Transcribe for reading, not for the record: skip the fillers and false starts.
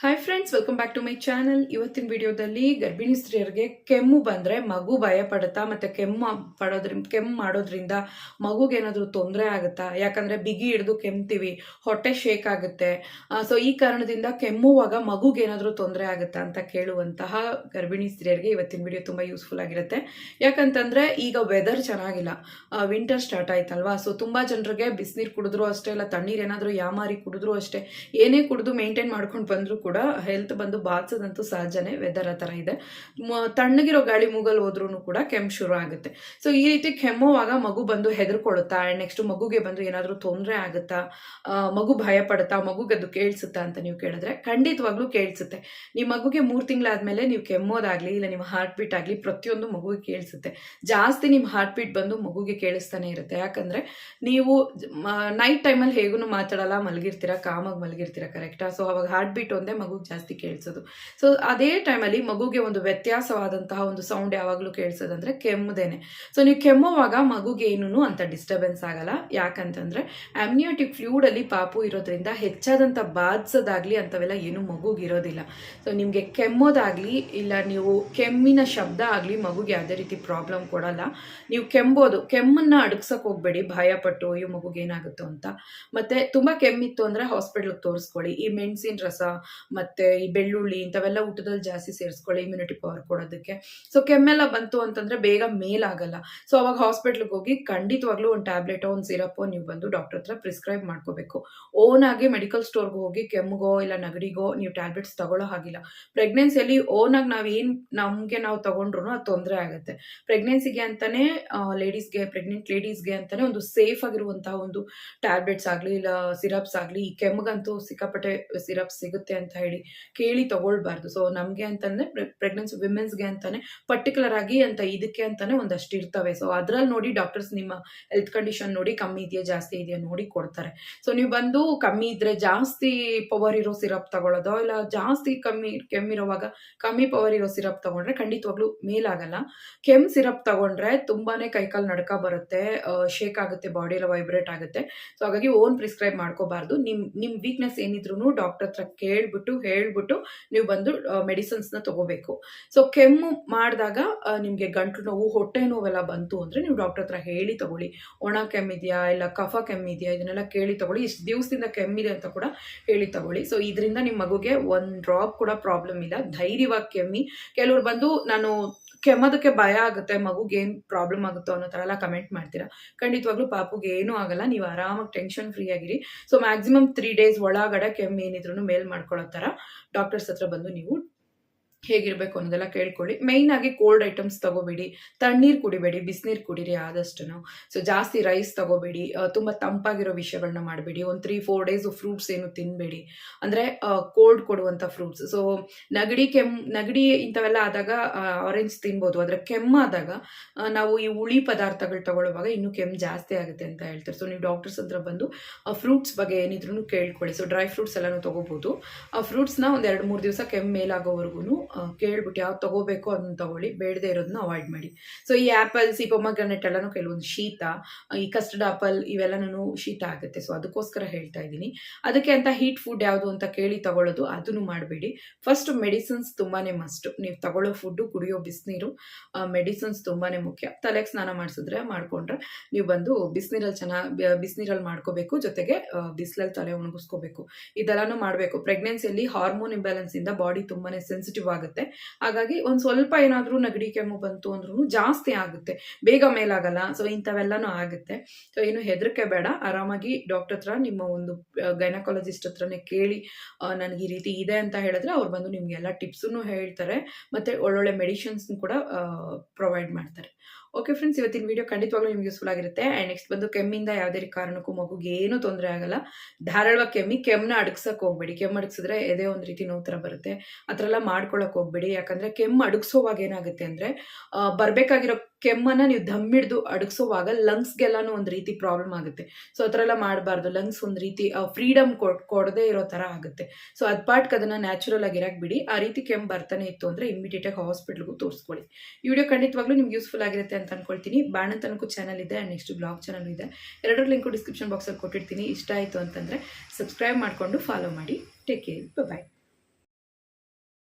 Hi friends, welcome back to my channel. ಇವತ್ತಿನ ವಿಡಿಯೋದಲ್ಲಿ ಗರ್ಭಿಣಿ ಸ್ತ್ರೀಯರಿಗೆ ಕೆಮ್ಮು ಬಂದರೆ ಮಗು ಭಯ ಪಡುತ್ತಾ ಮತ್ತು ಕೆಮ್ಮು ಮಾಡೋದ್ರಿಂದ ಮಗುಗೆ ಏನಾದರೂ ತೊಂದರೆ ಆಗುತ್ತಾ? ಯಾಕಂದರೆ ಬಿಗಿ ಹಿಡಿದು ಕೆಮ್ತೀವಿ, ಹೊಟ್ಟೆ ಶೇಕ್ ಆಗುತ್ತೆ. ಸೊ ಈ ಕಾರಣದಿಂದ ಕೆಮ್ಮುವಾಗ ಮಗುಗೆ ಏನಾದರೂ ತೊಂದರೆ ಆಗುತ್ತಾ ಅಂತ ಕೇಳುವಂತಹ ಗರ್ಭಿಣಿ ಸ್ತ್ರೀಯರಿಗೆ ಇವತ್ತಿನ ವಿಡಿಯೋ ತುಂಬ ಯೂಸ್ಫುಲ್ ಆಗಿರುತ್ತೆ. ಯಾಕಂತಂದರೆ ಈಗ ವೆದರ್ ಚೆನ್ನಾಗಿಲ್ಲ, ವಿಂಟರ್ ಸ್ಟಾರ್ಟ್ ಆಯ್ತಲ್ವಾ. ಸೊ ತುಂಬ ಜನರಿಗೆ ಬಿಸಿನೀರು ಕುಡಿದ್ರು ಅಷ್ಟೇ, ಇಲ್ಲ ತಣ್ಣೀರು ಏನಾದರೂ ಯಾಮಾರಿ ಕುಡಿದ್ರು ಅಷ್ಟೇ, ಏನೇ ಕುಡಿದು ಮೇಂಟೈನ್ ಮಾಡ್ಕೊಂಡು ಬಂದರೂ ಕೂಡ ಹೆಲ್ತ್ ಬಂದು ಬಾಚದಂತೂ ಸಹಜನೇ. ವೆದರ್ ಆ ಥರ ಇದೆ. ತಣ್ಣಗಿರೋ ಗಾಳಿ ಮೂಗಲ್ ಹೋದ್ರೂ ಕೂಡ ಕೆಮ್ಮು ಶುರು ಆಗುತ್ತೆ. ಸೊ ಈ ರೀತಿ ಕೆಮ್ಮುವಾಗ ಮಗು ಬಂದು ಹೆದರ್ಕೊಳುತ್ತಾ, ನೆಕ್ಸ್ಟ್ ಮಗುಗೆ ಬಂದು ಏನಾದರೂ ತೊಂದರೆ ಆಗುತ್ತಾ, ಮಗು ಭಯ ಪಡುತ್ತಾ, ಮಗುಗೆ ಅದು ಕೇಳಿಸುತ್ತಾ ಅಂತ ನೀವು ಕೇಳಿದ್ರೆ ಖಂಡಿತವಾಗ್ಲೂ ಕೇಳಿಸುತ್ತೆ. ನಿಮ್ಮ ಮಗುಗೆ 3 ತಿಂಗಳಾದ್ಮೇಲೆ ನೀವು ಕೆಮ್ಮೋದಾಗ್ಲಿ ಇಲ್ಲ ನಿಮ್ಮ ಹಾರ್ಟ್ ಬೀಟ್ ಆಗಲಿ ಪ್ರತಿಯೊಂದು ಮಗುಗೆ ಕೇಳಿಸುತ್ತೆ. ಜಾಸ್ತಿ ನಿಮ್ಮ ಹಾರ್ಟ್ ಬೀಟ್ ಬಂದು ಮಗುಗೆ ಕೇಳಿಸ್ತಾನೆ ಇರುತ್ತೆ. ಯಾಕಂದ್ರೆ ನೀವು ನೈಟ್ ಟೈಮಲ್ಲಿ ಹೇಗೂ ಮಾತಾಡಲ್ಲ, ಮಲಗಿರ್ತೀರಾ, ಕಾಮಾಗಿ ಮಲಗಿರ್ತೀರಾ, ಕರೆಕ್ಟಾ? ಸೊ ಅವಾಗ ಹಾರ್ಟ್ ಬೀಟ್ ಒಂದೇ ಮಗುಗೆ ಜಾಸ್ತಿ ಕೇಳಿಸೋದು. ಸೊ ಅದೇ ಟೈಮಲ್ಲಿ ಮಗುಗೆ ಒಂದು ವ್ಯತ್ಯಾಸವಾದಂತಹ ಒಂದು ಸೌಂಡ್ ಯಾವಾಗಲೂ ಕೇಳಿಸೋದಂದ್ರೆ ಕೆಮ್ಮುದೇನೆ. ಸೊ ನೀವು ಕೆಮ್ಮುವಾಗ ಮಗುಗೆ ಏನೂ ಅಂತ ಡಿಸ್ಟರ್ಬೆನ್ಸ್ ಆಗಲ್ಲ. ಯಾಕಂತಂದ್ರೆ ಅಮ್ನಿಯೋಟಿಕ್ ಫ್ಲೂಡ್ ಅಲ್ಲಿ ಪಾಪು ಇರೋದ್ರಿಂದ ಹೆಚ್ಚಾದಂಥ ಬಾಧಿಸೋದಾಗ್ಲಿ ಅಂತವೆಲ್ಲ ಏನು ಮಗುಗೆ ಇರೋದಿಲ್ಲ. ಸೊ ನಿಮಗೆ ಕೆಮ್ಮೋದಾಗ್ಲಿ ಇಲ್ಲ ನೀವು ಕೆಮ್ಮಿನ ಶಬ್ದ ಆಗಲಿ ಮಗುಗೆ ಯಾವುದೇ ರೀತಿ ಪ್ರಾಬ್ಲಮ್ ಕೊಡಲ್ಲ. ನೀವು ಕೆಮ್ಮನ್ನ ಅಡಗ್ಸಕ್ಕೆ ಹೋಗ್ಬೇಡಿ ಭಯಪಟ್ಟು ಅಯ್ಯೋ ಮಗುಗೆ ಏನಾಗುತ್ತೋ ಅಂತ. ಮತ್ತೆ ತುಂಬಾ ಕೆಮ್ಮಿತ್ತು ಅಂದ್ರೆ ಹಾಸ್ಪಿಟ್ಲಿಗೆ ತೋರಿಸ್ಕೊಳ್ಳಿ. ಈ ಮೆಣಸಿನ ರಸ ಮತ್ತೆ ಈ ಬೆಳ್ಳುಳ್ಳಿ ಇಂಥವೆಲ್ಲ ಊಟದಲ್ಲಿ ಜಾಸ್ತಿ ಸೇರಿಸ್ಕೊಳ್ಳಿ ಇಮ್ಯುನಿಟಿ ಪವರ್ ಕೊಡೋದಕ್ಕೆ. ಸೊ ಕೆಮ್ಮೆಲ್ಲ ಬಂತು ಅಂತಂದ್ರೆ ಬೇಗ ಮೇಲಾಗಲ್ಲ. ಸೊ ಅವಾಗ ಹಾಸ್ಪಿಟ್ಲಿಗೆ ಹೋಗಿ ಖಂಡಿತವಾಗ್ಲೂ ಒಂದು ಟ್ಯಾಬ್ಲೆಟೋ ಒಂದು ಸಿರಪ್ಪೋ ನೀವು ಬಂದು ಡಾಕ್ಟರ್ ಹತ್ರ ಪ್ರಿಸ್ಕ್ರೈಬ್ ಮಾಡ್ಕೋಬೇಕು. ಓನ್ ಆಗಿ ಮೆಡಿಕಲ್ ಸ್ಟೋರ್ಗೆ ಹೋಗಿ ಕೆಮ್ಮಿಗೋ ಇಲ್ಲ ನೆಗಡಿಗೋ ನೀವು ಟ್ಯಾಬ್ಲೆಟ್ಸ್ ತಗೊಳ್ಳೋ ಹಾಗಿಲ್ಲ. ಪ್ರೆಗ್ನೆನ್ಸಿಯಲ್ಲಿ ಓನ್ ಆಗಿ ನಾವು ತಗೊಂಡ್ರು ಅದು ತೊಂದರೆ ಆಗುತ್ತೆ. ಪ್ರೆಗ್ನೆನ್ಸಿಗೆ ಅಂತಾನೆ ಪ್ರೆಗ್ನೆಂಟ್ ಲೇಡೀಸ್ಗೆ ಅಂತಾನೆ ಒಂದು ಸೇಫ್ ಆಗಿರುವಂತಹ ಒಂದು ಟ್ಯಾಬ್ಲೆಟ್ಸ್ ಆಗಲಿ ಇಲ್ಲ ಸಿರಪ್ಸ್ ಆಗಲಿ, ಈ ಕೆಮ್ಮಗಂತೂ ಸಿಕ್ಕಾಪಟ್ಟೆ ಸಿರಪ್ಸ್ ಸಿಗುತ್ತೆ ಅಂತ ಹೇಳಿ ಕೇಳಿ ತಗೊಳ್ಬಾರ್ದು. ಸೊ ನಮಗೆ ಅಂತಂದ್ರೆ ಪ್ರೆಗ್ನೆನ್ಸಿ ವಿಮೆನ್ಸ್ಗೆ ಅಂತಾನೆ ಪರ್ಟಿಕ್ಯುಲರ್ ಆಗಿ ಅಂತ ಇದಕ್ಕೆ ಅಂತಾನೆ ಒಂದಷ್ಟು ಇರ್ತವೆ. ಸೊ ಅದ್ರಲ್ಲಿ ನೋಡಿ ಡಾಕ್ಟರ್ಸ್ ನಿಮ್ಮ ಹೆಲ್ತ್ ಕಂಡೀಷನ್ ನೋಡಿ ಕಮ್ಮಿ ಇದೆಯಾ ಜಾಸ್ತಿ ಇದೆಯಾ ನೋಡಿ ಕೊಡ್ತಾರೆ. ಸೊ ನೀವು ಬಂದು ಕಮ್ಮಿ ಇದ್ರೆ ಜಾಸ್ತಿ ಪವರ್ ಇರೋ ಸಿರಪ್ ತಗೊಳ್ಳೋದೋ ಇಲ್ಲ ಜಾಸ್ತಿ ಕೆಮ್ಮಿರುವಾಗ ಕಮ್ಮಿ ಪವರ್ ಇರೋ ಸಿರಪ್ ತಗೊಂಡ್ರೆ ಖಂಡಿತವಾಗ್ಲೂ ಮೇಲಾಗಲ್ಲ. ಸಿರಪ್ ತಗೊಂಡ್ರೆ ತುಂಬಾನೇ ಕೈಕಾಲು ನಡ್ಕ ಬರುತ್ತೆ, ಶೇಕ್ ಆಗುತ್ತೆ, ಬಾಡಿ ಎಲ್ಲ ವೈಬ್ರೇಟ್ ಆಗುತ್ತೆ. ಸೊ ಹಾಗಾಗಿ ಓನ್ ಪ್ರಿಸ್ಕ್ರೈಬ್ ಮಾಡ್ಕೋಬಾರ್ದು. ನಿಮ್ ವೀಕ್ನೆಸ್ ಏನಿದ್ರು ಡಾಕ್ಟರ್ ಹತ್ರ ಹೇಳ್ಬಿಟ್ಟು ನೀವು ಬಂದು ಮೆಡಿಸಿನ್ಸ್ನ ತಗೋಬೇಕು. ಸೊ ಕೆಮ್ಮು ಮಾಡಿದಾಗ ನಿಮಗೆ ಗಂಟಲು ನೋವು, ಹೊಟ್ಟೆ ನೋವೆಲ್ಲ ಬಂತು ಅಂದ್ರೆ ನೀವು ಡಾಕ್ಟರ್ ಹತ್ರ ಹೇಳಿ ತಗೊಳ್ಳಿ. ಒಣ ಕೆಮ್ಮಿದೆಯಾ ಇಲ್ಲ ಕಫ ಕೆಮ್ಮಿದೆಯಾ ಇದನ್ನೆಲ್ಲ ಕೇಳಿ ತಗೊಳ್ಳಿ. ಇಷ್ಟು ದಿವಸದಿಂದ ಕೆಮ್ಮಿದೆ ಅಂತ ಕೂಡ ಹೇಳಿ ತಗೊಳ್ಳಿ. ಸೊ ಇದರಿಂದ ನಿಮ್ಮ ಮಗುಗೆ ಒಂದು ಡ್ರಾಪ್ ಕೂಡ ಪ್ರಾಬ್ಲಮ್ ಇಲ್ಲ. ಧೈರ್ಯವಾಗಿ ಕೆಮ್ಮಿ. ಕೆಲವ್ರು ಬಂದು ನಾನು ಕೆಮ್ಮೋದಕ್ಕೆ ಭಯ ಆಗುತ್ತೆ, ಮಗುಗೆ ಏನು ಪ್ರಾಬ್ಲಮ್ ಆಗುತ್ತೋ ಅನ್ನೋ ಥರ ಎಲ್ಲ ಕಮೆಂಟ್ ಮಾಡ್ತೀರಾ. ಖಂಡಿತವಾಗ್ಲೂ ಪಾಪುಗೆ ಏನೂ ಆಗಲ್ಲ. ನೀವು ಆರಾಮಾಗಿ ಟೆನ್ಷನ್ ಫ್ರೀ ಆಗಿರಿ. ಸೊ ಮ್ಯಾಕ್ಸಿಮಮ್ 3 ಡೇಸ್ ಒಳಗಡೆ ಕೆಮ್ಮು ಏನಿದ್ರು ಮೇಲ್ ಮಾಡ್ಕೊಳ್ಳೋ ಥರ ಡಾಕ್ಟರ್ಸ್ ಹತ್ರ ಬಂದು ನೀವು ಹೇಗಿರಬೇಕು ಅನ್ನೋದೆಲ್ಲ ಕೇಳ್ಕೊಳ್ಳಿ. ಮೇಯ್ನ್ ಆಗಿ ಕೋಲ್ಡ್ ಐಟಮ್ಸ್ ತಗೋಬೇಡಿ, ತಣ್ಣೀರು ಕುಡಿಬೇಡಿ, ಬಿಸಿನೀರು ಕುಡೀರಿ ಆದಷ್ಟು. ಸೊ ಜಾಸ್ತಿ ರೈಸ್ ತಗೋಬೇಡಿ, ತುಂಬ ತಂಪಾಗಿರೋ ವಿಷಯಗಳನ್ನ ಮಾಡಬೇಡಿ. ಒಂದು 3-4 ಡೇಸ್ ಫ್ರೂಟ್ಸ್ ಏನು ತಿನ್ನಬೇಡಿ, ಅಂದರೆ ಕೋಲ್ಡ್ ಕೊಡುವಂಥ ಫ್ರೂಟ್ಸ್. ಸೊ ನೆಗಡಿ ಇಂಥವೆಲ್ಲ ಆದಾಗ ಆರೆಂಜ್ ತಿನ್ಬೋದು, ಆದರೆ ಕೆಮ್ಮಾದಾಗ ನಾವು ಈ ಹುಳಿ ಪದಾರ್ಥಗಳು ತಗೊಳ್ಳುವಾಗ ಇನ್ನೂ ಕೆಮ್ಮು ಜಾಸ್ತಿ ಆಗುತ್ತೆ ಅಂತ ಹೇಳ್ತಾರೆ. ಸೊ ನೀವು ಡಾಕ್ಟರ್ಸ್ ಹತ್ರ ಬಂದು ಫ್ರೂಟ್ಸ್ ಬಗ್ಗೆ ಏನಿದ್ರು ಕೇಳ್ಕೊಳ್ಳಿ. ಸೊ ಡ್ರೈ ಫ್ರೂಟ್ಸ್ ಎಲ್ಲನೂ ತಗೋಬೋದು. ಆ ಫ್ರೂಟ್ಸ್ನ ಒಂದು 2-3 ದಿವಸ ಕೆಮ್ಮು ಮೇಲಾಗೋವರೆಗೂ ಕೇಳ್ಬಿಟ್ಟು ಯಾವ್ದು ತಗೋಬೇಕು ಅದನ್ನ ತಗೊಳ್ಳಿ, ಬೇಡದೆ ಇರೋದನ್ನ ಅವಾಯ್ಡ್ ಮಾಡಿ. ಸೊ ಈ ಆ್ಯಪಲ್ಸ್, ಈ ಪೊಮಗ್ರಾನೇಟ್ ಎಲ್ಲನೂ ಕೆಲವೊಂದು ಶೀತ, ಈ ಕಸ್ಟರ್ಡ್ ಆಪಲ್ ಇವೆಲ್ಲನೂ ಶೀತ ಆಗುತ್ತೆ. ಸೊ ಅದಕ್ಕೋಸ್ಕರ ಹೇಳ್ತಾ ಇದ್ದೀನಿ. ಅದಕ್ಕೆ ಅಂತ ಹೀಟ್ ಫುಡ್ ಯಾವುದು ಅಂತ ಕೇಳಿ ತಗೊಳ್ಳೋದು ಅದನ್ನು ಮಾಡಬೇಡಿ. ಫಸ್ಟ್ ಮೆಡಿಸಿನ್ಸ್ ತುಂಬಾನೇ ಮಸ್ಟ್. ನೀವು ತಗೊಳ್ಳೋ ಫುಡ್ಡು, ಕುಡಿಯೋ ಬಿಸಿನೀರು, ಮೆಡಿಸಿನ್ಸ್ ತುಂಬಾನೇ ಮುಖ್ಯ. ತಲೆಗೆ ಸ್ನಾನ ಮಾಡ್ಕೊಂಡ್ರೆ ನೀವು ಬಂದು ಬಿಸಿನೀರಲ್ಲಿ ಮಾಡ್ಕೋಬೇಕು. ಜೊತೆಗೆ ಬಿಸಿಲಲ್ಲಿ ತಲೆ ಒಣಗಿಸ್ಕೋಬೇಕು. ಇದೆಲ್ಲಾನು ಮಾಡಬೇಕು. ಪ್ರೆಗ್ನೆನ್ಸಿಯಲ್ಲಿ ಹಾರ್ಮೋನ್ ಇಂಬ್ಯಾಲೆನ್ಸ್ ಇಂದ ಬಾಡಿ ತುಂಬಾನೇ ಸೆನ್ಸಿಟಿವ್ ಆಗುತ್ತೆ. ಹಾಗಾಗಿ ಒಂದು ಸ್ವಲ್ಪ ಏನಾದರೂ ನೆಗಡಿ ಕೆಮ್ಮು ಬಂತು ಅಂದ್ರೂ ಜಾಸ್ತಿ ಆಗುತ್ತೆ, ಬೇಗ ಮೇಲಾಗಲ್ಲ. ಸೊ ಇಂಥವೆಲ್ಲನೂ ಆಗುತ್ತೆ. ಸೊ ಏನು ಹೆದರಿಕೆ ಬೇಡ. ಆರಾಮಾಗಿ ಡಾಕ್ಟರ್ ಹತ್ರ, ನಿಮ್ಮ ಒಂದು ಗೈನಕಾಲಜಿಸ್ಟ್ ಹತ್ರನೇ ಕೇಳಿ ನನಗೆ ಈ ರೀತಿ ಇದೆ ಅಂತ ಹೇಳಿದ್ರೆ ಅವ್ರು ಬಂದು ನಿಮ್ಗೆಲ್ಲ ಟಿಪ್ಸನ್ನು ಹೇಳ್ತಾರೆ, ಮತ್ತೆ ಒಳ್ಳೊಳ್ಳೆ ಮೆಡಿಸಿನ್ಸ್ ಕೂಡ ಪ್ರೊವೈಡ್ ಮಾಡ್ತಾರೆ. ಓಕೆ ಫ್ರೆಂಡ್ಸ್, ಇವತ್ತಿನ ವಿಡಿಯೋ ಖಂಡಿತವಾಗ್ಲೂ ನಿಮ್ಗೆ ಯೂಸ್ಫುಲ್ ಆಗಿರುತ್ತೆ. ಆ್ಯಂಡ್ ನೆಕ್ಸ್ಟ್ ಬಂದು ಕೆಮ್ಮಿಂದ ಯಾವುದೇ ಕಾರಣಕ್ಕೂ ಮಗುಗೆ ಏನೂ ತೊಂದರೆ ಆಗಲ್ಲ. ಧಾರಾಳವಾಗಿ ಕೆಮ್ಮನ್ನ ಅಡಗ್ಸಕ್ಕೆ ಹೋಗ್ಬೇಡಿ. ಕೆಮ್ಮು ಅಡಗಿಸಿದ್ರೆ ಎದೆ ಒಂದು ರೀತಿ ನೋವು ಥರ ಬರುತ್ತೆ, ಆ ಥರ ಎಲ್ಲ ಮಾಡ್ಕೊಳಕ್ಕೆ ಹೋಗ್ಬೇಡಿ. ಯಾಕಂದರೆ ಕೆಮ್ಮು ಅಡಗಿಸೋವಾಗ ಏನಾಗುತ್ತೆ ಅಂದರೆ ಬರಬೇಕಾಗಿರೋ ಕೆಮ್ಮನ್ನು ನೀವು ದಮ್ಮಿಡ್ದು ಅಡಗಿಸೋವಾಗ ಲಂಗ್ಸ್ಗೆಲ್ಲಾನು ಒಂದು ರೀತಿ ಪ್ರಾಬ್ಲಮ್ ಆಗುತ್ತೆ. ಸೊ ಆ ಥರ ಎಲ್ಲ ಮಾಡಬಾರ್ದು. ಲಂಗ್ಸ್ ಒಂದು ರೀತಿ ಫ್ರೀಡಮ್ ಕೊಡದೇ ಇರೋ ಥರ ಆಗುತ್ತೆ. ಸೊ ಅದು ಪಾಟ್ಗೆ ಅದನ್ನು ನ್ಯಾಚುರಲ್ ಆಗಿ ಇರಕ್ಕೆ ಬಿಡಿ. ಆ ರೀತಿ ಕೆಮ್ಮು ಬರ್ತಾನೆ ಇತ್ತು ಅಂದರೆ ಇಮಿಡಿಯೇಟಾಗಿ ಹಾಸ್ಪಿಟ್ಲಿಗೂ ತೋರಿಸ್ಕೊಳ್ಳಿ. ಈ ವಿಡಿಯೋ ಖಂಡಿತವಾಗ್ಲೂ ನಿಮ್ಗೆ ಯೂಸ್ಫುಲ್ ಆಗಿರುತ್ತೆ ಅಂತ ಅನ್ಕೊಳ್ತೀನಿ. ಬಾಣಂತನಕ್ಕೂ ಚಾನಲ್ ಇದೆ ಆ್ಯಂಡ್ ನೆಕ್ಸ್ಟ್ ಬ್ಲಾಗ್ ಚಾನಲ್ ಇದೆ. ಎರಡರ ಲಿಂಕು ಡಿಸ್ಕ್ರಿಪ್ಷನ್ ಬಾಕ್ಸಲ್ಲಿ ಕೊಟ್ಟಿರ್ತೀನಿ. ಇಷ್ಟ ಆಯಿತು ಅಂತಂದರೆ ಸಬ್ಸ್ಕ್ರೈಬ್ ಮಾಡಿಕೊಂಡು ಫಾಲೋ ಮಾಡಿ. ಟೇಕ್ ಕೇರ್, ಬಾಯ್.